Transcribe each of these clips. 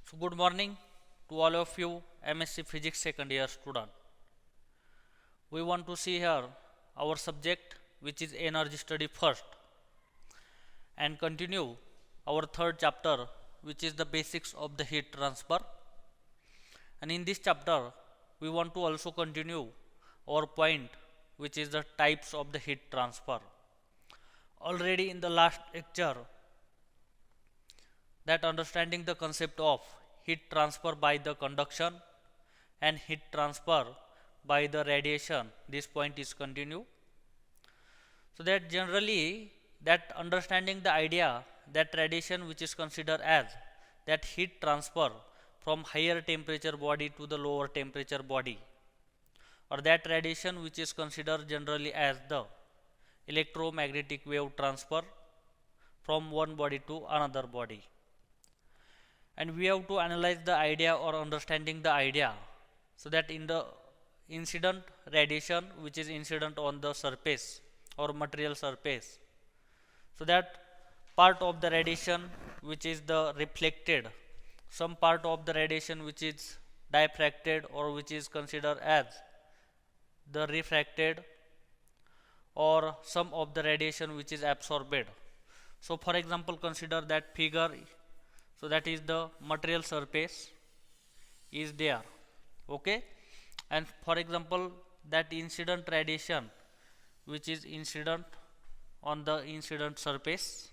So good morning to all of you MSc Physics second year student. We want to see here our subject which is energy study first and continue our third chapter which is the basics of the heat transfer. And in this chapter we want to also continue our point which is the types of the heat transfer. Already in the last lecture that understanding the concept of heat transfer by the conduction and heat transfer by the radiation, this point is continue. So that generally that understanding the idea that radiation which is considered as that heat transfer from higher temperature body to the lower temperature body, or that radiation which is considered generally as the electromagnetic wave transfer from one body to another body. And we have to analyze the idea or understanding the idea, so that in the incident radiation which is incident on the surface or material surface, so that part of the radiation which is the reflected, some part of the radiation which is diffracted or which is considered as the refracted, or some of the radiation which is absorbed. So for example consider that figure. So that is the material surface is there, okay, and for example that incident radiation which is incident on the incident surface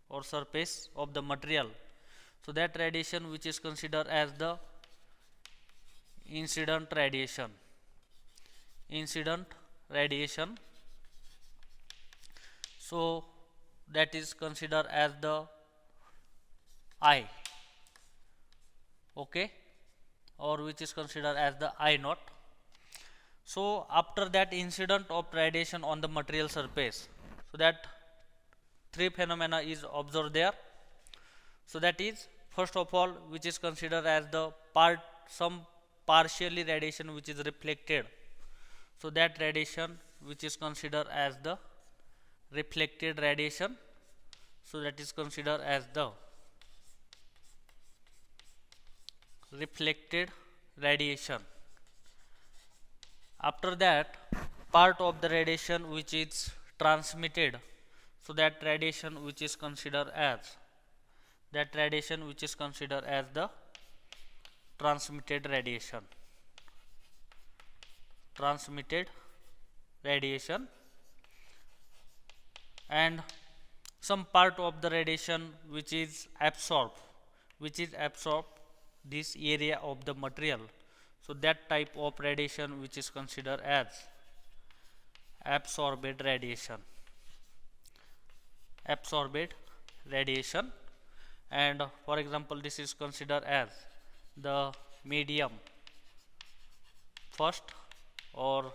or surface of the material, so that radiation which is considered as the incident radiation, so that is considered as the I, okay, or which is considered as the I naught. So after that incident of radiation on the material surface, so that three phenomena is observed there. So that is first of all which is considered as the some partially radiation which is reflected, so that radiation which is considered as the reflected radiation, so that is considered as the reflected radiation. After that part of the radiation which is transmitted, so that radiation which is considered as the transmitted radiation, and some part of the radiation which is absorbed this area of the material, so that type of radiation which is considered as absorbed radiation, and for example this is considered as the medium first, or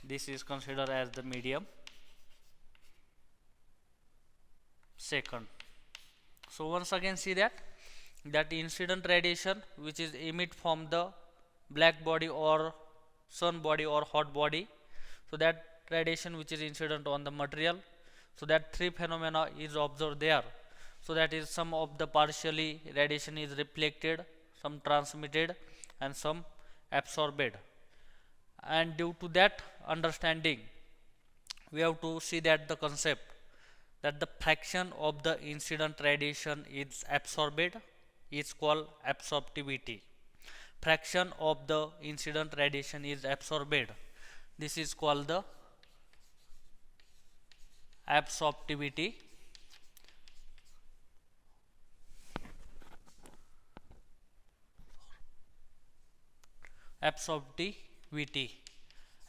this is considered as the medium second. So once again see that incident radiation which is emit from the black body or sun body or hot body, so that radiation which is incident on the material, so that three phenomena is observed there. So that is some of the partially radiation is reflected, some transmitted, and some absorbed. And due to that understanding we have to see that the concept that the fraction of the incident radiation is absorbed is called absorptivity. Fraction of the incident radiation is absorbed, this is called the absorptivity.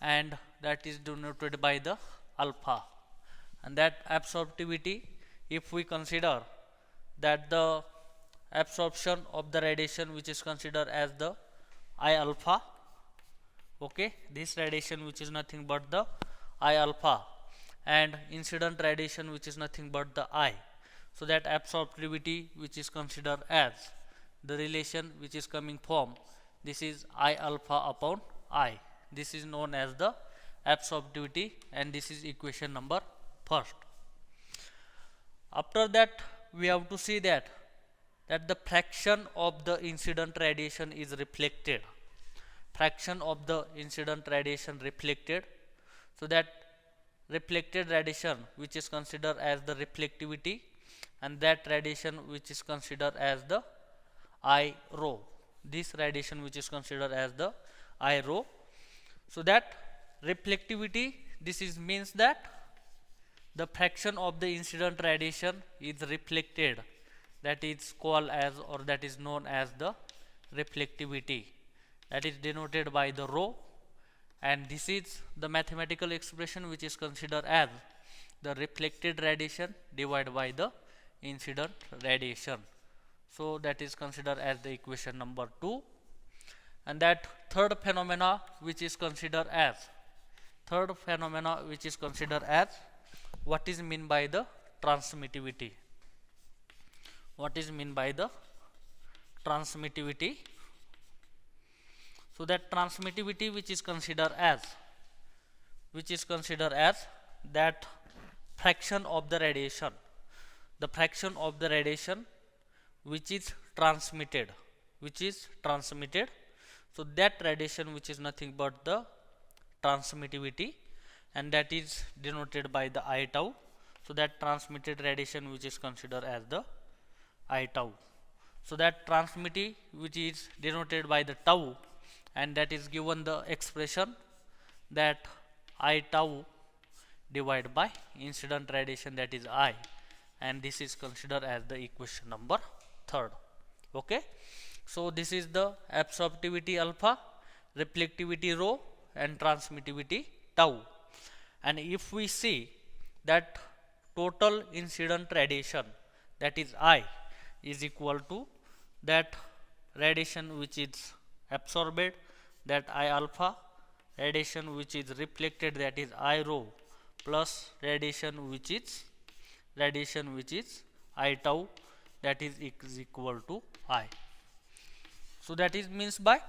And that is denoted by the alpha. And that absorptivity, if we consider that the absorption of the radiation which is considered as the I alpha, okay, this radiation which is nothing but the I alpha, and incident radiation which is nothing but the I, so that absorptivity which is considered as the relation which is coming from this is I alpha upon I, this is known as the absorptivity, and this is equation number first. After that we have to see that that the fraction of the incident radiation is reflected, fraction of the incident radiation reflected. So that reflected radiation which is considered as the reflectivity, and that radiation which is considered as the I rho, this radiation which is considered as the I rho. So that reflectivity, this is means that the fraction of the incident radiation is reflected, that is called as, or that is known as the reflectivity, that is denoted by the rho. And this is the mathematical expression which is considered as the reflected radiation divided by the incident radiation. So that is considered as the equation number 2. And that third phenomena which is considered as what is mean by the transmittivity. What is mean by the transmittivity? So that transmittivity which is considered as that fraction of the radiation, the fraction of the radiation which is transmitted, so that radiation which is nothing but the transmittivity, and that is denoted by the I tau. So that transmitted radiation which is considered as the I tau. So that transmittivity which is denoted by the tau, and that is given the expression that I tau divided by incident radiation, that is I, and this is considered as the equation number 3rd. Okay, so this is the absorptivity alpha, reflectivity rho, and transmittivity tau. And if we see that total incident radiation, that is I, is equal to that radiation which is absorbed, that I alpha, radiation which is reflected, that is I rho, plus radiation which is I tau, that is equal to I. So that is means by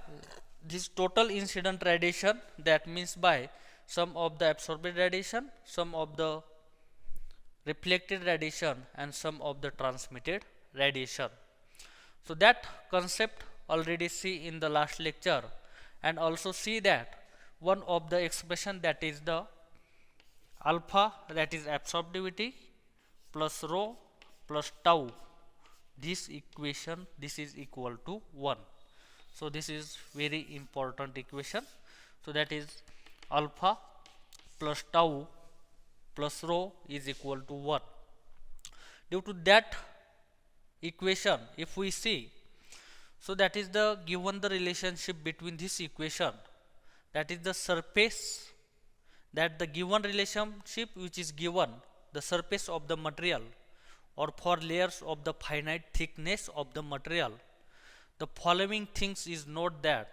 this total incident radiation, that means by sum of the absorbed radiation, sum of the reflected radiation, and sum of the transmitted radiation. So that concept already see in the last lecture, and also see that one of the expression, that is the alpha, that is absorptivity, plus rho plus tau, this equation, this is equal to 1. So this is very important equation. So that is alpha plus tau plus rho is equal to 1. Due to that equation, if we see, so that is the given the relationship between this equation, that is the surface, that the given relationship which is given the surface of the material, or for layers of the finite thickness of the material, the following things is note that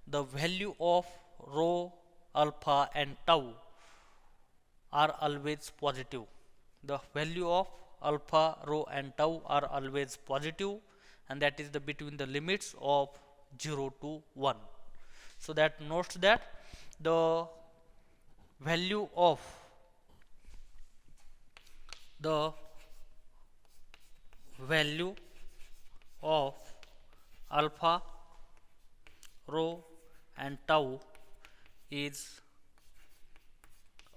the value of rho, alpha, and tau are always positive. The value of alpha, rho, and tau are always positive, and that is the between the limits of 0 to 1. So that notes that the value of alpha, rho, and tau is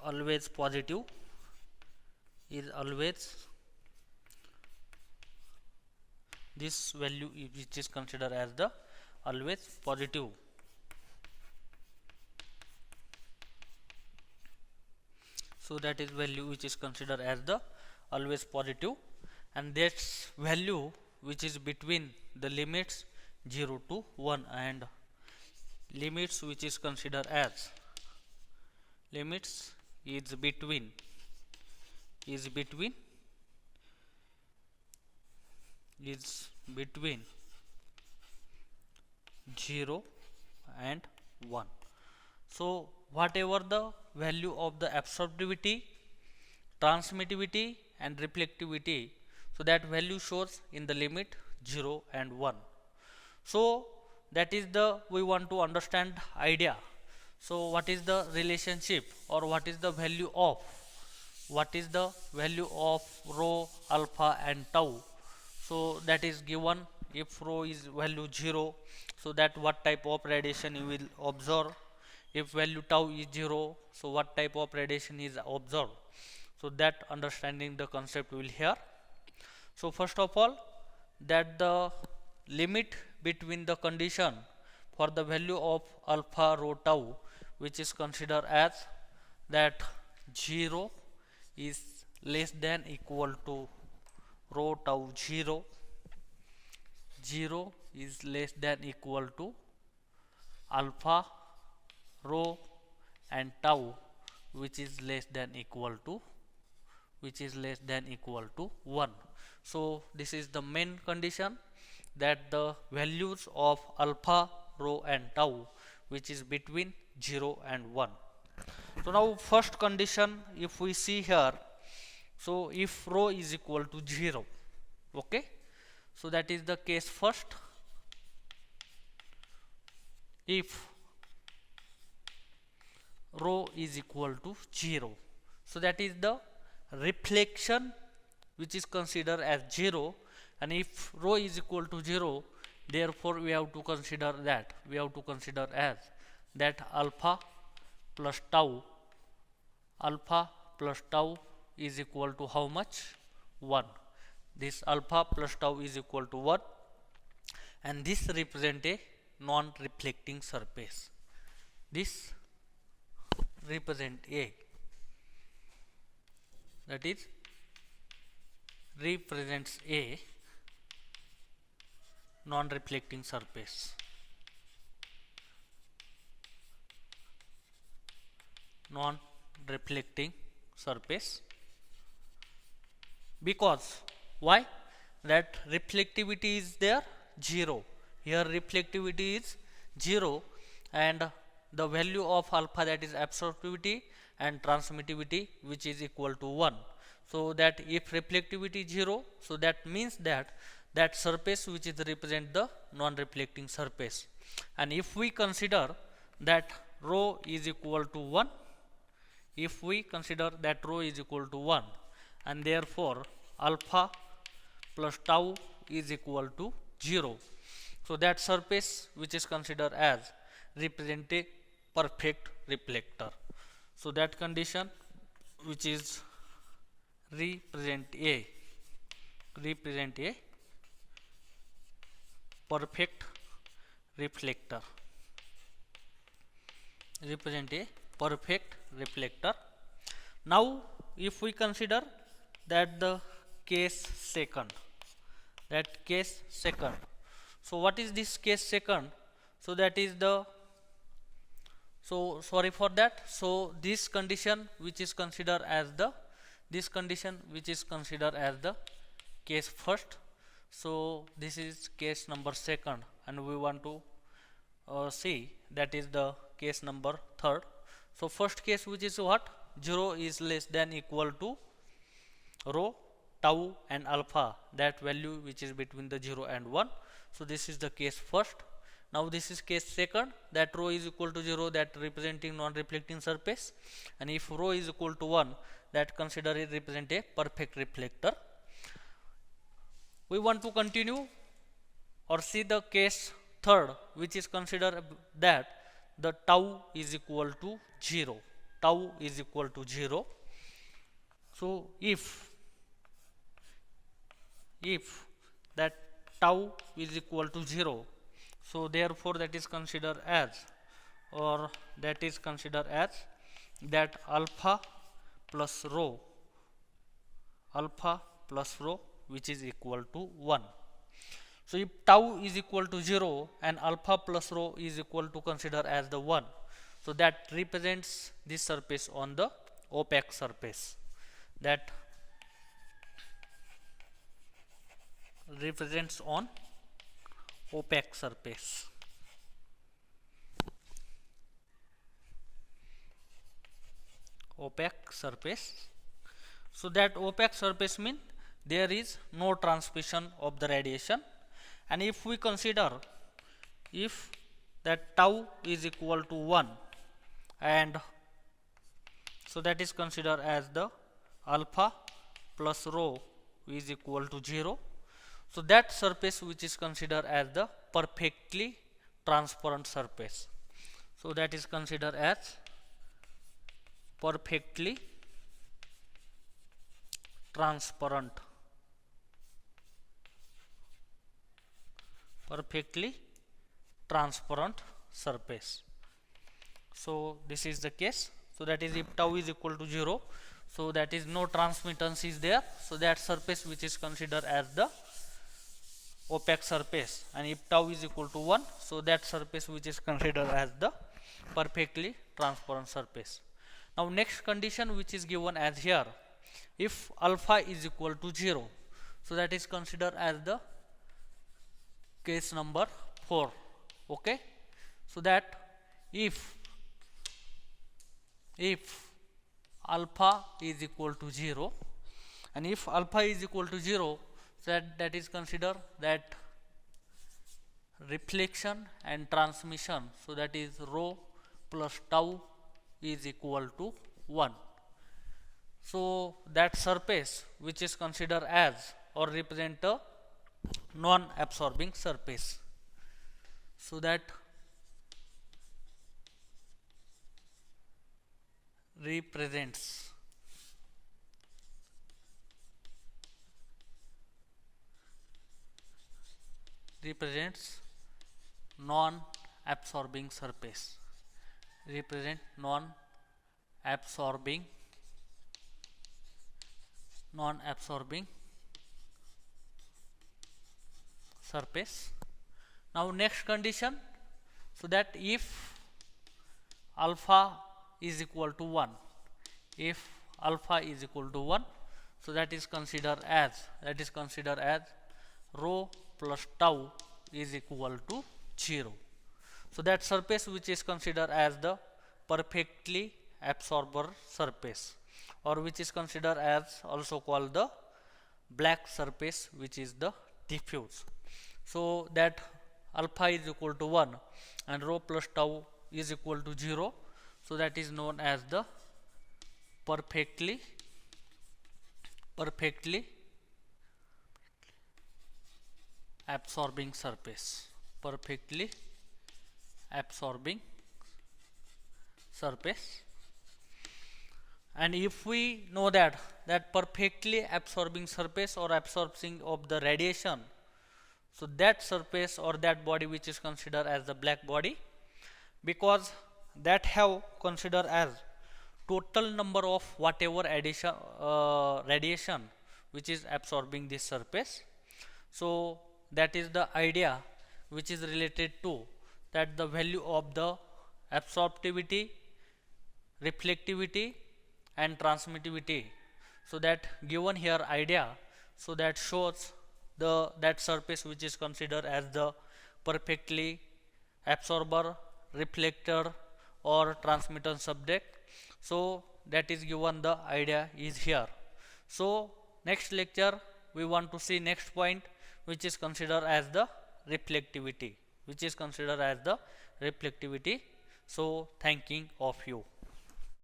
always positive, this value which is considered as the always positive. So that is value which is considered as the always positive, and this value which is between the limits 0 to 1, and limits which is considered as limits is between 0 and 1. So whatever the value of the absorptivity, transmittivity, and reflectivity, so that value shows in the limit 0 and 1. So that is the we want to understand idea. So what is the relationship, or what is the value of rho, alpha, and tau? So that is given if rho is value 0, so that what type of radiation you will observe. If value tau is 0, so what type of radiation is observed. So that understanding the concept will here. So first of all, that the limit between the condition for the value of alpha rho tau, which is considered as that 0 is less than equal to rho tau 0, 0 is less than equal to alpha rho and tau, which is less than equal to 1. So this is the main condition, that the values of alpha rho and tau which is between 0 and 1. So now first condition, if we see here, so if rho is equal to 0, okay, so that is the case first. If rho is equal to 0, so that is the reflection which is considered as 0, and if rho is equal to 0, therefore we have to consider as that alpha plus tau is equal to how much? 1. This alpha plus tau is equal to 1, and this represent a non-reflecting surface. This represent a, that is represents a non-reflecting surface. Non-reflecting surface, because why? That reflectivity is there 0. Here reflectivity is 0, and the value of alpha, that is absorptivity and transmittivity, which is equal to 1. So that if reflectivity is 0, so that means that surface which is represent the non-reflecting surface. And if we consider that rho is equal to 1, and therefore alpha plus tau is equal to 0, so that surface which is considered as represent a perfect reflector. So that condition which is represent a perfect reflector, Now if we consider that the case second, so what is this case second? So that is the, so sorry for that, so this condition which is considered as the case first, so this is case number second, and we want to see that is the case number third. So first case, which is what? 0 is less than equal to rho, tau and alpha, that value which is between the 0 and 1. So this is the case first. Now this is case second, that rho is equal to 0, that representing non-reflecting surface, and if rho is equal to 1, that consider it represent a perfect reflector. We want to continue or see the case third, which is considered that the tau is equal to 0. So if that tau is equal to 0, so therefore that is considered as, that alpha plus rho which is equal to 1. So if tau is equal to 0 and alpha plus rho is equal to consider as the 1, so that represents this surface on the opaque surface, that represents on opaque surface. So that opaque surface means there is no transmission of the radiation. And if we consider, if that tau is equal to 1, and so that is considered as the alpha plus rho is equal to 0. So that surface which is considered as the perfectly transparent surface. So that is considered as perfectly transparent, perfectly transparent surface. So this is the case. So that is if tau is equal to 0, so that is no transmittance is there, so that surface which is considered as the opaque surface, and if tau is equal to 1, so that surface which is considered as the perfectly transparent surface. Now next condition which is given as here, if alpha is equal to 0, so that is considered as the case number 4. Okay, so that if alpha is equal to 0, and if alpha is equal to 0, so that is considered that reflection and transmission, so that is rho plus tau is equal to 1. So that surface which is considered as or represent a non-absorbing surface, so that represents non-absorbing surface, represent non-absorbing surface. Now next condition, so that if alpha is equal to 1, if alpha is equal to 1, so that is considered as rho plus tau is equal to 0. So that surface which is considered as the perfectly absorber surface, or which is considered as also called the black surface, which is the diffuse. So that alpha is equal to 1 and rho plus tau is equal to 0, so that is known as the perfectly absorbing surface, perfectly absorbing surface. And if we know that perfectly absorbing surface or absorbing of the radiation, so that surface or that body which is considered as the black body, because that have considered as total number of whatever radiation which is absorbing this surface. So that is the idea which is related to that the value of the absorptivity, reflectivity and transmittivity. So that given here idea, so that shows that surface which is considered as the perfectly absorber, reflector or transmitter subject. So that is given, the idea is here. So next lecture we want to see next point, which is considered as the reflectivity, So thanking of you.